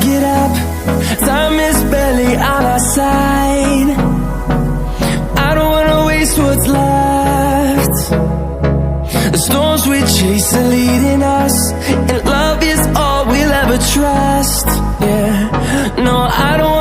get up, time is barely on our side. I don't wanna waste what's left. The storms we chase are leading us, and love is all we'll ever trust. Yeah, no, I don't